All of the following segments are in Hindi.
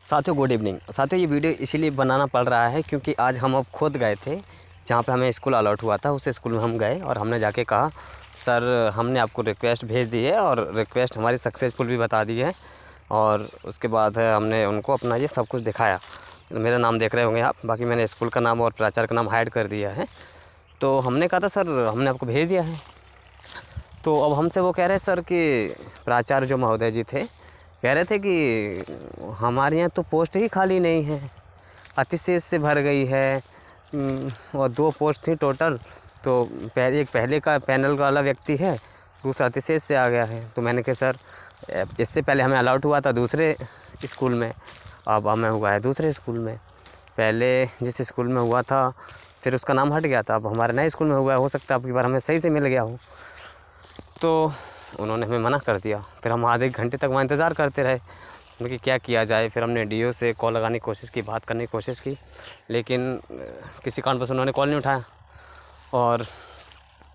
साथियों गुड इवनिंग। साथियों ये वीडियो इसीलिए बनाना पड़ रहा है क्योंकि आज हम अब खुद गए थे जहाँ पे हमें स्कूल अलॉट हुआ था। उस स्कूल में हम गए और हमने जाके कहा सर हमने आपको रिक्वेस्ट भेज दी है और रिक्वेस्ट हमारी सक्सेसफुल भी बता दी है। और उसके बाद हमने उनको अपना ये सब कुछ दिखाया। मेरा नाम देख रहे होंगे आप, बाकी मैंने स्कूल का नाम और प्राचार्य का नाम हाइड कर दिया है। तो हमने कहा था सर हमने आपको भेज दिया है। तो अब हमसे वो कह रहे सर कि प्राचार्य जो महोदय जी थे कह रहे थे कि हमारे यहाँ तो पोस्ट ही खाली नहीं है, अतिशेष से भर गई है। और 2 पोस्ट थी टोटल, तो एक पहले का पैनल वाला व्यक्ति है, दूसरा अतिशेष से आ गया है। तो मैंने कहा सर इससे पहले हमें अलॉट हुआ था दूसरे स्कूल में, अब हमें हुआ है दूसरे स्कूल में। पहले जिस स्कूल में हुआ था फिर उसका नाम हट गया था, अब हमारे नए स्कूल में हुआ है। हो सकता है अब की बार हमें सही से मिल गया हो। तो उन्होंने हमें मना कर दिया। फिर हम आधे घंटे तक वहाँ इंतज़ार करते रहे कि क्या किया जाए। फिर हमने डीओ से कॉल लगाने की कोशिश की, बात करने की कोशिश की, लेकिन किसी कारणवश उन्होंने कॉल नहीं उठाया। और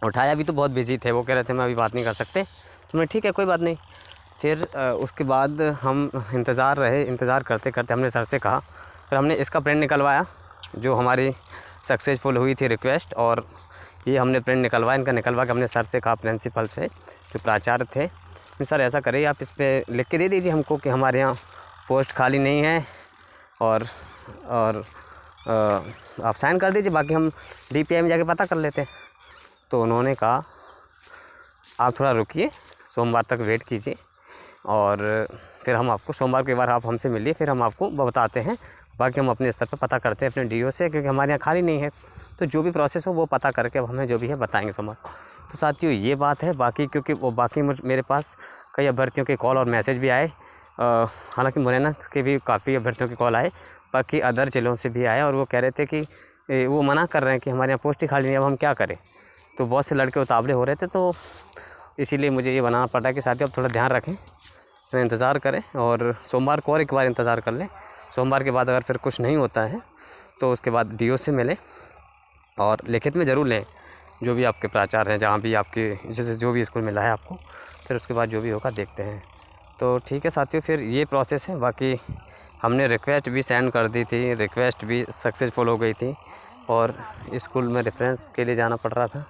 उठाया भी तो बहुत बिजी थे, वो कह रहे थे मैं अभी बात नहीं कर सकते। तो मैं ठीक है कोई बात नहीं। फिर उसके बाद हम इंतज़ार करते करते हमने सर से कहा, फिर हमने इसका प्रिंट निकलवाया जो हमारी सक्सेसफुल हुई थी रिक्वेस्ट, और ये हमने प्रिंट निकलवा के हमने सर से कहा, प्रिंसिपल से जो प्राचार्य थे, सर ऐसा करिए आप इस पर लिख के दे दीजिए हमको कि हमारे यहाँ पोस्ट खाली नहीं है और आप साइन कर दीजिए, बाकी हम DPI में जाके पता कर लेते हैं। तो उन्होंने कहा आप थोड़ा रुकिए, सोमवार तक वेट कीजिए और फिर हम आपको सोमवार के बाद आप हमसे मिलिए, फिर हम आपको बताते हैं। बाकी हम अपने स्तर पर पता करते हैं अपने DO से, क्योंकि हमारे यहाँ खाली नहीं है। तो जो भी प्रोसेस हो वो पता करके अब हमें जो भी है बताएंगे सोमवार। तो साथियों ये बात है। बाकी क्योंकि वो मेरे पास कई अभ्यर्थियों के कॉल और मैसेज भी आए, हालांकि मुरैना के भी काफ़ी अभ्यर्थियों के कॉल आए, बाकी अदर जिलों से भी आए, और वो कह रहे थे कि वो मना कर रहे हैं कि हमारे यहाँ पोस्ट ही खाली नहीं है, अब हम क्या करें। तो बहुत से लड़के उतावले हो रहे थे, तो इसीलिए मुझे ये बनाना पड़ा कि साथियों अब थोड़ा ध्यान रखें, इंतज़ार करें और सोमवार को और एक बार इंतज़ार कर लें। सोमवार के बाद अगर फिर कुछ नहीं होता है तो उसके बाद DO से मिलें और लिखित में ज़रूर लें जो भी आपके प्राचार्य हैं, जहाँ भी आपके जैसे जो भी स्कूल मिला है आपको। फिर उसके बाद जो भी होगा देखते हैं। तो ठीक है साथियों, फिर ये प्रोसेस है। बाकी हमने रिक्वेस्ट भी सेंड कर दी थी, रिक्वेस्ट भी सक्सेसफुल हो गई थी और स्कूल में रेफरेंस के लिए जाना पड़ रहा था।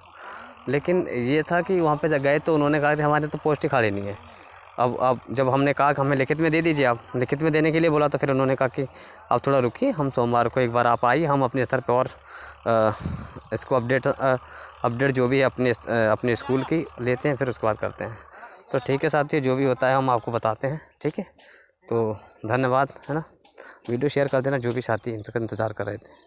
लेकिन ये था कि वहाँ पे जब गए तो उन्होंने कहा कि हमारे तो पोस्ट ही खाली नहीं है। अब जब हमने कहा कि हमें लिखित में दे दीजिए, आप लिखित में देने के लिए बोला, तो फिर उन्होंने कहा कि आप थोड़ा रुकिए, हम सोमवार को एक बार आप आइए, हम अपने स्तर पे और इसको अपडेट जो भी है अपने स्कूल की लेते हैं, फिर उसके बाद करते हैं। तो ठीक है साथियों, जो भी होता है हम आपको बताते हैं। ठीक है, तो धन्यवाद, है ना। वीडियो शेयर कर देना जो भी साथी इंतज़ार कर रहे थे।